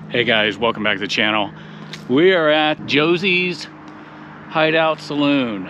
Hey guys, welcome back to the channel. We are at Josie's Hideout Saloon.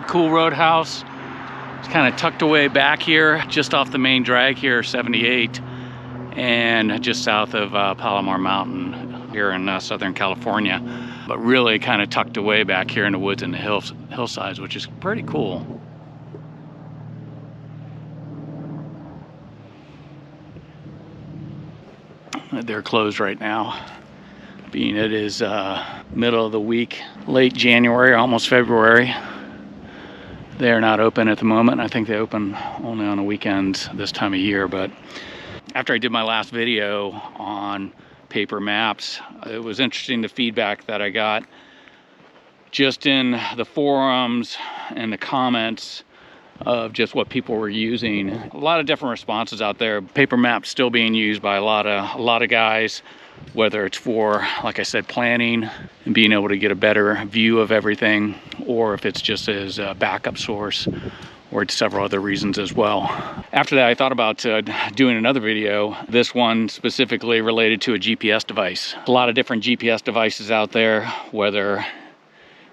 Cool roadhouse. It's kind of tucked away back here, just off the main drag here, 78, and just south of Palomar Mountain here in Southern California. But really kind of tucked away back here in the woods and the hillsides, which is pretty cool. They're closed right now, being it is middle of the week, late January, almost February. They're not open at the moment. I think they open only on the weekends this time of year. But after I did my last video on paper maps, it was interesting the feedback that I got just in the forums and the comments of just what people were using. A lot of different responses out there. Paper maps still being used by a lot of guys, whether it's for, like I said, planning and being able to get a better view of everything, or if it's just as a backup source, or it's several other reasons as well. After that, I thought about doing another video, this one specifically related to a GPS device. A lot of different GPS devices out there, whether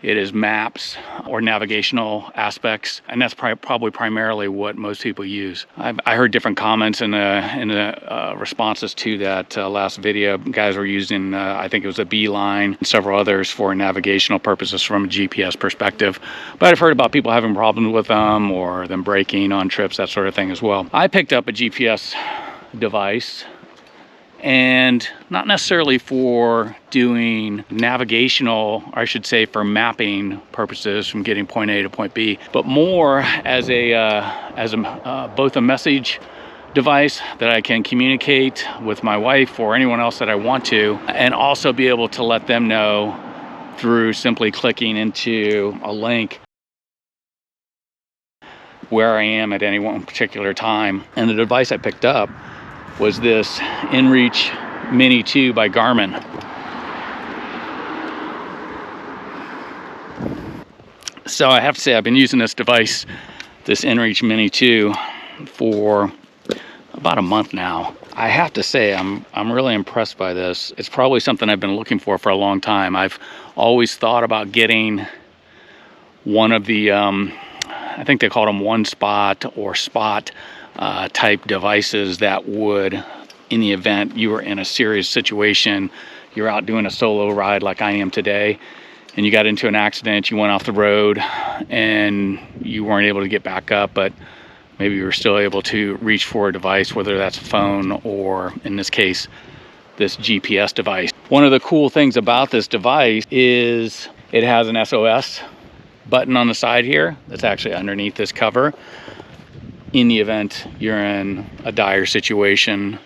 it is maps or navigational aspects, and that's probably primarily what most people use. I heard different comments in the responses to that last video. Guys were using, I think it was a Beeline, and several others for navigational purposes from a GPS perspective. But I've heard about people having problems with them or them breaking on trips, that sort of thing as well. I picked up a GPS device, and not necessarily for doing navigational, or I should say for mapping purposes from getting point A to point B, but more as both a message device that I can communicate with my wife or anyone else that I want to, and also be able to let them know through simply clicking into a link where I am at any one particular time. And the device I picked up was this InReach Mini2 by Garmin. So I have to say I've been using this device, this InReach Mini2, for about a month now. I have to say I'm really impressed by this. It's probably something I've been looking for a long time. I've always thought about getting one of the, I think they called them one spot or spot type devices that would, in the event you were in a serious situation, you're out doing a solo ride like I am today, and you got into an accident, you went off the road and you weren't able to get back up, but maybe you were still able to reach for a device, whether that's a phone or, in this case, this GPS device. One of the cool things about this device is it has an SOS button on the side here that's actually underneath this cover. In the event you're in a dire situation,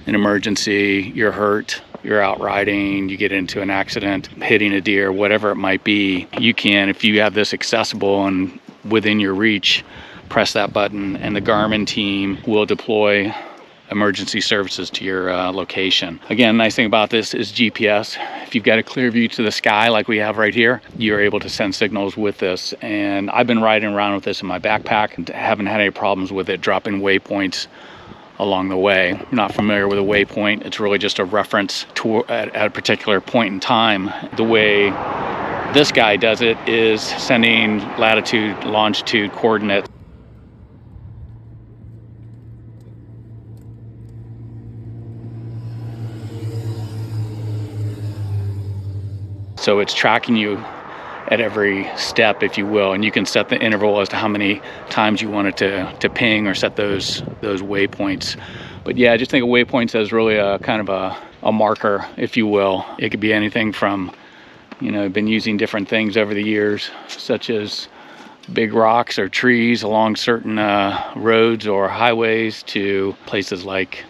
an emergency, you're hurt, you're out riding, you get into an accident, hitting a deer, whatever it might be, you can, if you have this accessible and within your reach, press that button and the Garmin team will deploy emergency services to your location. Again, nice thing about this is GPS. If you've got a clear view to the sky like we have right here, you're able to send signals with this. And I've been riding around with this in my backpack and haven't had any problems with it dropping waypoints along the way. If you're not familiar with a waypoint, it's really just a reference to at a particular point in time. The way this guy does it is sending latitude, longitude coordinates. So it's tracking you at every step, if you will, and you can set the interval as to how many times you want it to ping or set those waypoints. But yeah, I just think of waypoints as really a kind of a marker, if you will. It could be anything from, you know, I've been using different things over the years, such as big rocks or trees along certain roads or highways, to places like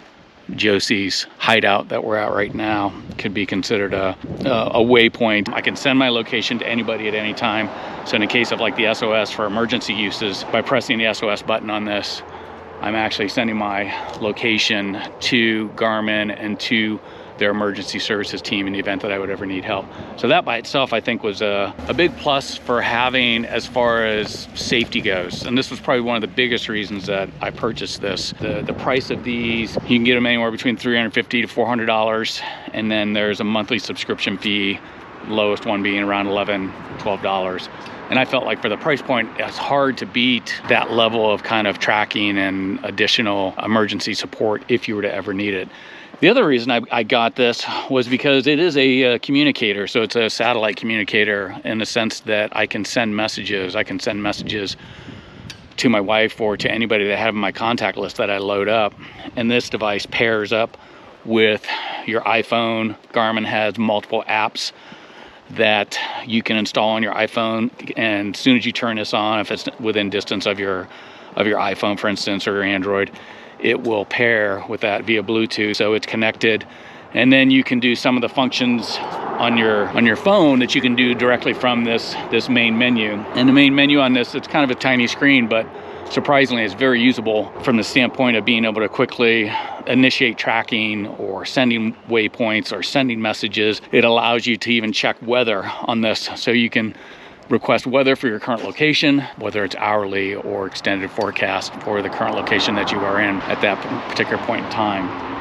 Josie's hideout that we're at right now. Could be considered a waypoint. I can send my location to anybody at any time. So in the case of like the SOS for emergency uses, by pressing the SOS button on this, I'm actually sending my location to Garmin and to their emergency services team in the event that I would ever need help. So that by itself, I think, was a big plus for having as far as safety goes. And this was probably one of the biggest reasons that I purchased this. The price of these, you can get them anywhere between $350 to $400, and then there's a monthly subscription fee, lowest one being around $11, $12. And I felt like for the price point, it's hard to beat that level of kind of tracking and additional emergency support if you were to ever need it. The other reason I got this was because it is a communicator. So it's a satellite communicator in the sense that I can send messages. I can send messages to my wife or to anybody that I have in my contact list that I load up. And this device pairs up with your iPhone. Garmin has multiple apps that you can install on your iPhone, and as soon as you turn this on, if it's within distance of your iPhone, for instance, or your Android, it will pair with that via Bluetooth, so it's connected. And then you can do some of the functions on your phone that you can do directly from this main menu. And the main menu on this, it's kind of a tiny screen, but surprisingly, it's very usable from the standpoint of being able to quickly initiate tracking or sending waypoints or sending messages. It allows you to even check weather on this, so you can request weather for your current location, whether it's hourly or extended forecast for the current location that you are in at that particular point in time.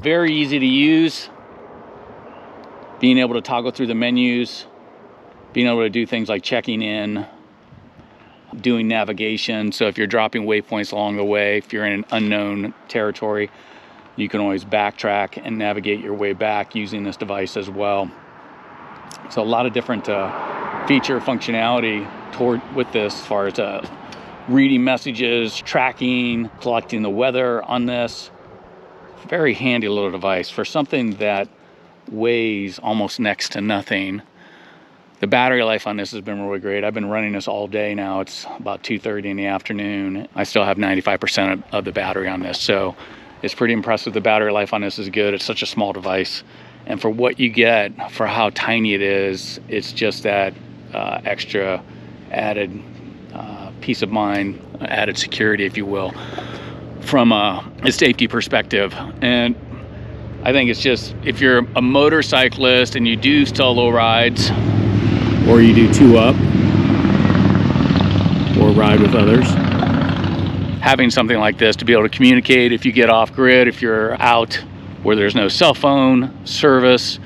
Very easy to use, being able to toggle through the menus, being able to do things like checking in, doing navigation. So if you're dropping waypoints along the way, if you're in an unknown territory, you can always backtrack and navigate your way back using this device as well. So a lot of different feature functionality with this, as far as reading messages, tracking, collecting the weather on this. Very handy little device for something that weighs almost next to nothing. The battery life on this has been really great. I've been running this all day now. It's about 2:30 in the afternoon. I still have 95% of the battery on this, so it's pretty impressive. The battery life on this is good. It's such a small device, and for what you get, for how tiny it is, it's just that extra added peace of mind, added security, if you will, from a safety perspective. And I think it's just, if you're a motorcyclist and you do solo rides, or you do two up, or ride with others, having something like this to be able to communicate if you get off grid, if you're out where there's no cell phone service,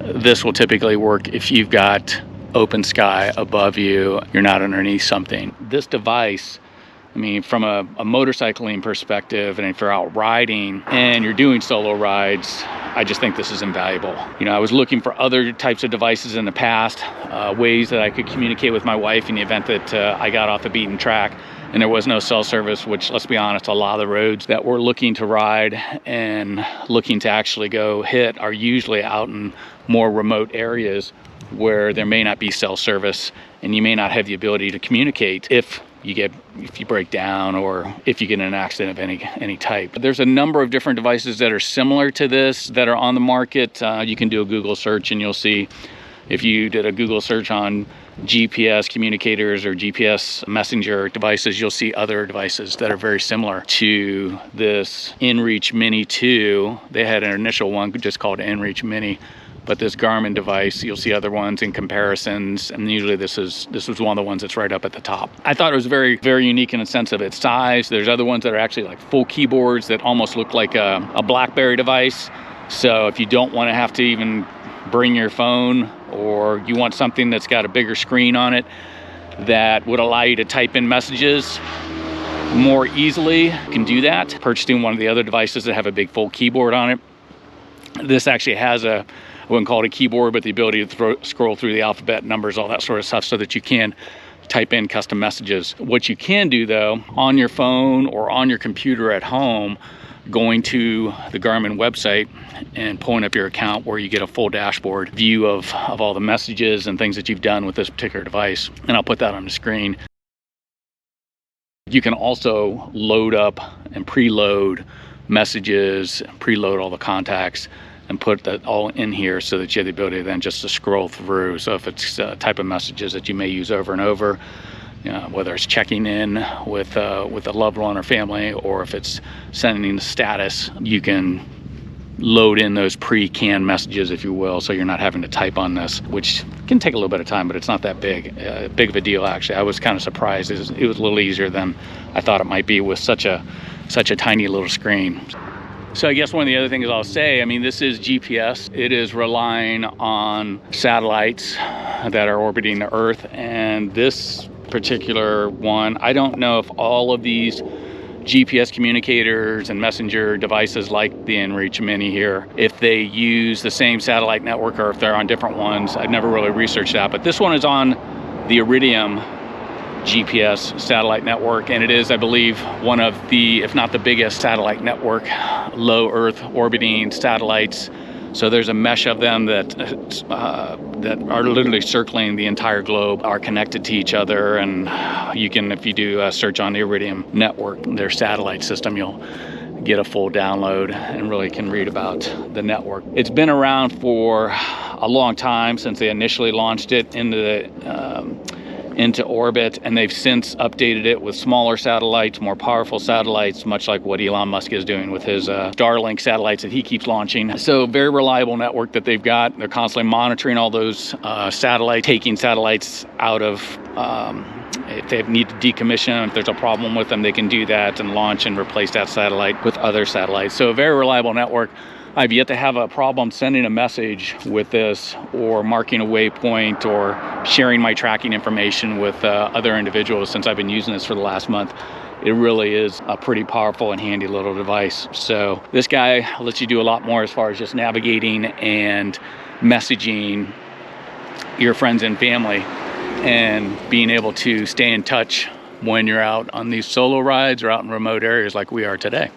this will typically work if you've got open sky above you, you're not underneath something. This device, I mean, from a motorcycling perspective, and if you're out riding and you're doing solo rides, I just think this is invaluable. You know, I was looking for other types of devices in the past, ways that I could communicate with my wife in the event that I got off the beaten track and there was no cell service, which, let's be honest, a lot of the roads that we're looking to ride and looking to actually go hit are usually out in more remote areas where there may not be cell service, and you may not have the ability to communicate if you break down or if you get in an accident of any type. There's a number of different devices that are similar to this that are on the market. You can do a Google search and you'll see, if you did a Google search on GPS communicators or GPS messenger devices, you'll see other devices that are very similar to this InReach Mini2. They had an initial one just called InReach Mini, but this Garmin device, you'll see other ones in comparisons, and usually this was one of the ones that's right up at the top. I thought it was very, very unique in the sense of its size. There's other ones that are actually like full keyboards that almost look like a BlackBerry device. So if you don't want to have to even bring your phone, or you want something that's got a bigger screen on it that would allow you to type in messages more easily, you can do that. Purchasing one of the other devices that have a big full keyboard on it. This actually has I wouldn't call it a keyboard, but the ability to scroll through the alphabet, numbers, all that sort of stuff, so that you can type in custom messages. What you can do, though, on your phone or on your computer at home, going to the Garmin website and pulling up your account, where you get a full dashboard view of all the messages and things that you've done with this particular device. And I'll put that on the screen. You can also load up and preload messages, preload all the contacts, and put that all in here so that you have the ability then just to scroll through. So if it's type of messages that you may use over and over, whether it's checking in with a loved one or family, or if it's sending the status, you can load in those pre-canned messages, if you will, so you're not having to type on this, which can take a little bit of time, but it's not that big of a deal, actually. I was kind of surprised. It was a little easier than I thought it might be with such a tiny little screen. So I guess one of the other things I'll say, I mean, this is GPS. It is relying on satellites that are orbiting the Earth, and this particular one, I don't know if all of these GPS communicators and messenger devices like the InReach Mini here, if they use the same satellite network or if they're on different ones. I've never really researched that, but this one is on the Iridium GPS satellite network, and it is, I believe, one of the, if not the biggest satellite network, low Earth orbiting satellites. So there's a mesh of them that are literally circling the entire globe, are connected to each other, and you can, if you do a search on the Iridium Network, their satellite system, you'll get a full download and really can read about the network. It's been around for a long time, since they initially launched it into orbit, and they've since updated it with smaller satellites, more powerful satellites, much like what Elon Musk is doing with his Starlink satellites that he keeps launching. So very reliable network that they've got. They're constantly monitoring all those satellites, taking satellites out of, if they need to decommission them, if there's a problem with them, they can do that and launch and replace that satellite with other satellites. So a very reliable network. I've yet to have a problem sending a message with this, or marking a waypoint, or sharing my tracking information with other individuals since I've been using this for the last month. It really is a pretty powerful and handy little device. So this guy lets you do a lot more as far as just navigating and messaging your friends and family, and being able to stay in touch when you're out on these solo rides or out in remote areas like we are today.